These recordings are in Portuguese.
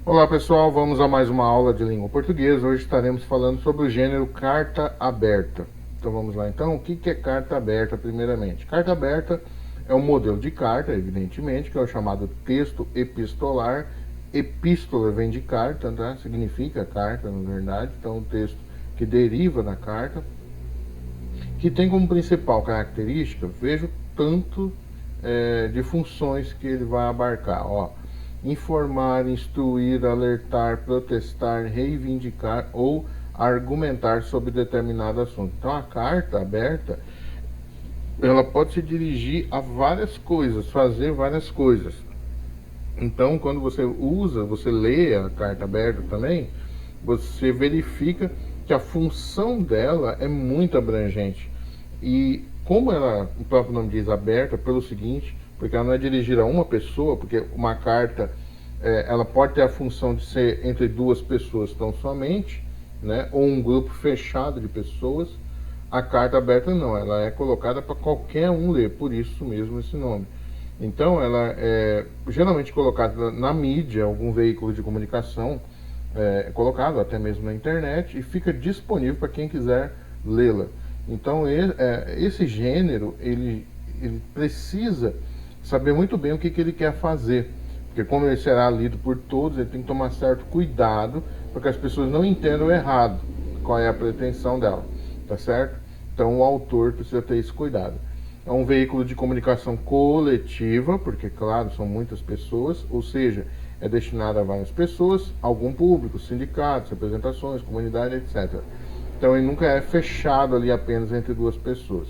Olá pessoal, vamos a mais uma aula de língua portuguesa. Hoje estaremos falando sobre o gênero carta aberta. Então vamos lá então, o que é carta aberta primeiramente? Carta aberta é um modelo de carta, evidentemente, que é o chamado texto epistolar. Epístola vem de carta, tá? Significa carta na verdade, então um texto que deriva da carta, que tem como principal característica, vejo tanto de funções que ele vai abarcar. Ó, informar, instruir, alertar, protestar, reivindicar ou argumentar sobre determinado assunto. Então a carta aberta, ela pode se dirigir a várias coisas, fazer várias coisas. Então quando você lê a carta aberta também, você verifica que a função dela é muito abrangente. E como ela, o próprio nome diz, aberta, pelo seguinte, porque ela não é dirigida a uma pessoa, porque uma carta ela pode ter a função de ser entre duas pessoas tão somente, né, ou um grupo fechado de pessoas. A carta aberta não, ela é colocada para qualquer um ler, por isso mesmo esse nome. Então ela é geralmente colocada na mídia, algum veículo de comunicação, colocado até mesmo na internet, e fica disponível para quem quiser lê-la. Então esse gênero ele precisa saber muito bem o que ele quer fazer, porque como ele será lido por todos, ele tem que tomar certo cuidado para que as pessoas não entendam errado qual é a pretensão dela, tá certo? Então o autor precisa ter esse cuidado. É um veículo de comunicação coletiva, porque claro, são muitas pessoas, ou seja, é destinado a várias pessoas, algum público, sindicatos, representações, comunidade, etc. Então ele nunca é fechado ali apenas entre duas pessoas.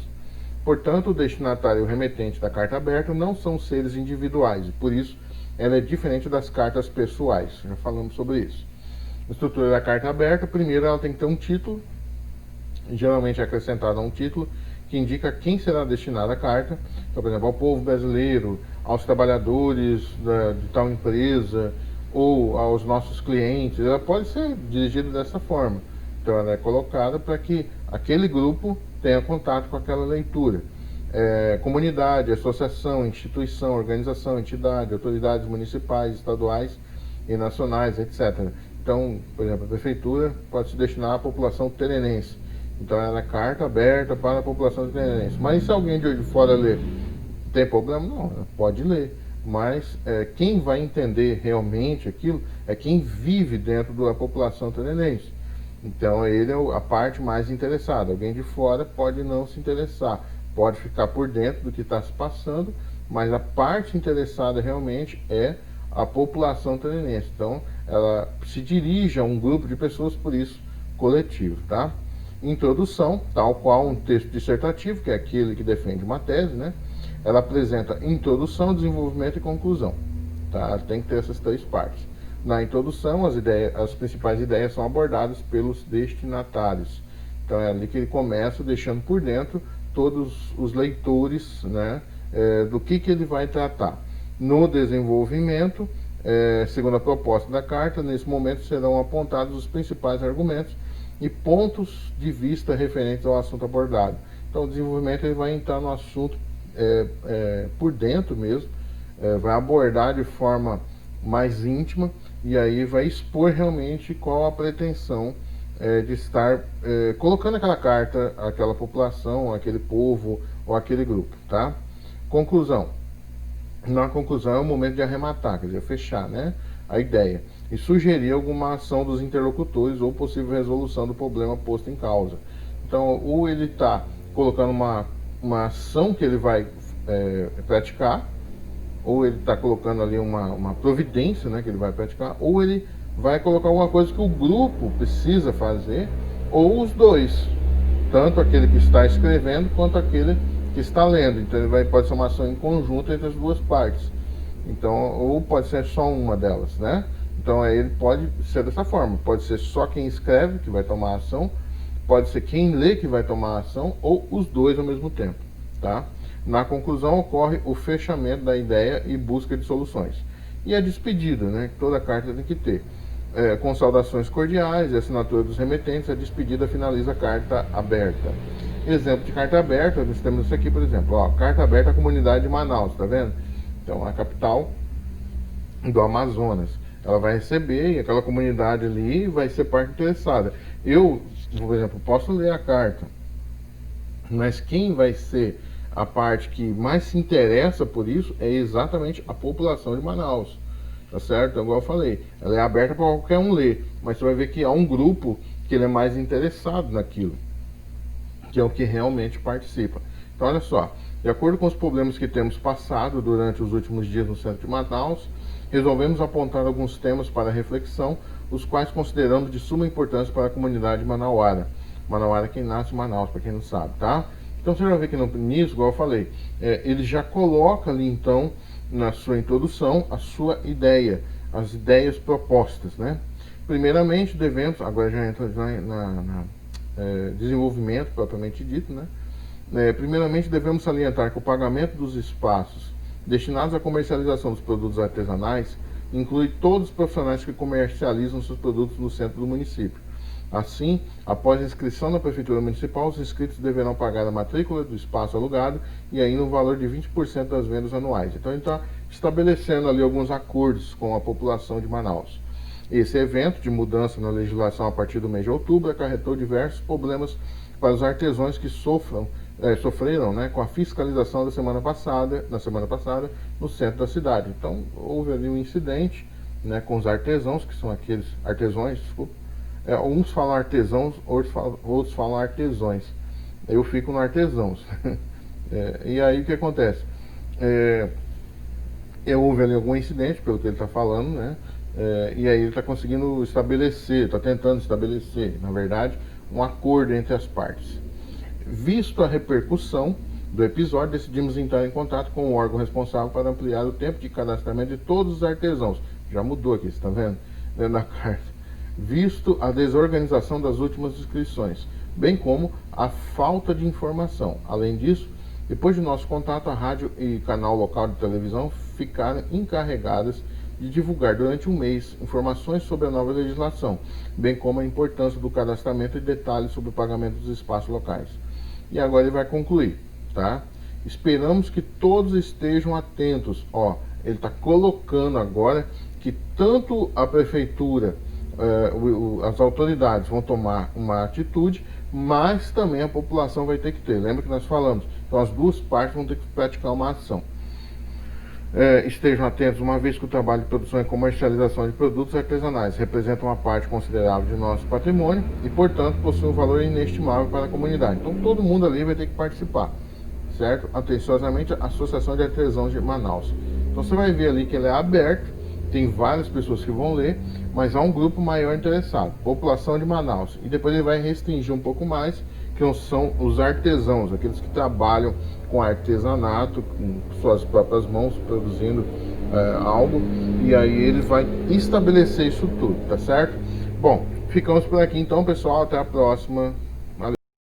Portanto, o destinatário e o remetente da carta aberta não são seres individuais, e por isso ela é diferente das cartas pessoais. Já falamos sobre isso. A estrutura da carta aberta, primeiro ela tem que ter um título, geralmente é acrescentado a um título, que indica a quem será destinada a carta. Então, por exemplo, ao povo brasileiro, aos trabalhadores de tal empresa, ou aos nossos clientes. Ela pode ser dirigida dessa forma. Então ela é colocada para que aquele grupo tenha contato com aquela leitura. Comunidade, associação, instituição, organização, entidade, autoridades municipais, estaduais e nacionais, etc. Então, por exemplo, a prefeitura pode se destinar à população terenense. Então ela é carta aberta para a população terenense. Mas se alguém de fora ler, tem problema? Não, pode ler. Mas quem vai entender realmente aquilo é quem vive dentro da população terenense. Então ele é a parte mais interessada. Alguém de fora pode não se interessar, pode ficar por dentro do que está se passando, mas a parte interessada realmente é a população terenense. Então ela se dirige a um grupo de pessoas, por isso coletivo, tá? Introdução, tal qual um texto dissertativo, que é aquele que defende uma tese, né? Ela apresenta introdução, desenvolvimento e conclusão, tá? Tem que ter essas três partes. Na introdução, as principais ideias são abordadas pelos destinatários. Então é ali que ele começa deixando por dentro todos os leitores, né, do que ele vai tratar. No desenvolvimento, segundo a proposta da carta, nesse momento serão apontados os principais argumentos e pontos de vista referentes ao assunto abordado. Então o desenvolvimento ele vai entrar no assunto por dentro mesmo, vai abordar de forma mais íntima, e aí vai expor realmente qual a pretensão de estar colocando aquela carta àquela população, àquele povo ou àquele grupo, tá? Conclusão. Na conclusão é o momento de arrematar, quer dizer, fechar, né, a ideia e sugerir alguma ação dos interlocutores ou possível resolução do problema posto em causa. Então, ou ele está colocando uma ação que ele vai praticar, ou ele está colocando ali uma providência, né, que ele vai praticar, ou ele vai colocar alguma coisa que o grupo precisa fazer, ou os dois, tanto aquele que está escrevendo quanto aquele que está lendo. Então ele pode ser uma ação em conjunto entre as duas partes. Então, ou pode ser só uma delas, né? Então ele pode ser dessa forma, pode ser só quem escreve que vai tomar a ação, pode ser quem lê que vai tomar a ação, ou os dois ao mesmo tempo, tá? Na conclusão ocorre o fechamento da ideia e busca de soluções. E a despedida, né, que toda carta tem que ter. Com saudações cordiais e assinatura dos remetentes, a despedida finaliza a carta aberta. Exemplo de carta aberta, nós temos isso aqui, por exemplo, ó, carta aberta à comunidade de Manaus, tá vendo? Então, a capital do Amazonas. ela vai receber e aquela comunidade ali vai ser parte interessada. Eu, por exemplo, posso ler a carta, mas quem vai ser a parte que mais se interessa por isso é exatamente a população de Manaus, tá certo? Igual eu falei, ela é aberta para qualquer um ler, mas você vai ver que há um grupo que ele é mais interessado naquilo, que é o que realmente participa. Então, olha só, de acordo com os problemas que temos passado durante os últimos dias no centro de Manaus, resolvemos apontar alguns temas para reflexão, os quais consideramos de suma importância para a comunidade manauara. Manauara é quem nasce em Manaus, para quem não sabe, tá? Então você vai ver que no início, igual eu falei, ele já coloca ali então, na sua introdução, a sua ideia, as ideias propostas, né? Primeiramente devemos, agora já entra na desenvolvimento propriamente dito, né? Primeiramente devemos salientar que o pagamento dos espaços destinados à comercialização dos produtos artesanais inclui todos os profissionais que comercializam seus produtos no centro do município. Assim, após a inscrição na Prefeitura Municipal, os inscritos deverão pagar a matrícula do espaço alugado e ainda um valor de 20% das vendas anuais. Então, ele está estabelecendo ali alguns acordos com a população de Manaus. Esse evento de mudança na legislação a partir do mês de outubro acarretou diversos problemas para os artesãos que sofreram, né, com a fiscalização na semana passada, no centro da cidade. Então, houve ali um incidente, né, com os artesãos, que são aqueles artesãos, desculpa. Uns falam artesãos, outros falam artesões. Eu fico no artesãos. E aí o que acontece? Houve ali algum incidente, pelo que ele está falando, né? E aí ele está conseguindo estabelecer, está tentando estabelecer, na verdade, um acordo entre as partes. Visto a repercussão do episódio, decidimos entrar em contato com o órgão responsável para ampliar o tempo de cadastramento de todos os artesãos. Já mudou aqui, você está vendo? Dentro da carta. Visto a desorganização das últimas inscrições, bem como a falta de informação. Além disso, depois de nosso contato, a rádio e canal local de televisão ficaram encarregadas de divulgar durante um mês informações sobre a nova legislação, bem como a importância do cadastramento e detalhes sobre o pagamento dos espaços locais. E agora ele vai concluir, tá? Esperamos que todos estejam atentos. Ele está colocando agora que tanto a prefeitura, as autoridades vão tomar uma atitude, mas também a população vai ter que ter. Lembra que nós falamos? Então as duas partes vão ter que praticar uma ação. Estejam atentos, uma vez que o trabalho de produção e comercialização de produtos artesanais representa uma parte considerável de nosso patrimônio e, portanto, possui um valor inestimável para a comunidade. Então todo mundo ali vai ter que participar, certo? Atenciosamente, a Associação de Artesãos de Manaus. Então você vai ver ali que ele é aberto, tem várias pessoas que vão ler, mas há um grupo maior interessado, população de Manaus. E depois ele vai restringir um pouco mais, que são os artesãos, aqueles que trabalham com artesanato, com suas próprias mãos, produzindo algo. E aí ele vai estabelecer isso tudo, tá certo? Bom, ficamos por aqui então, pessoal. Até a próxima.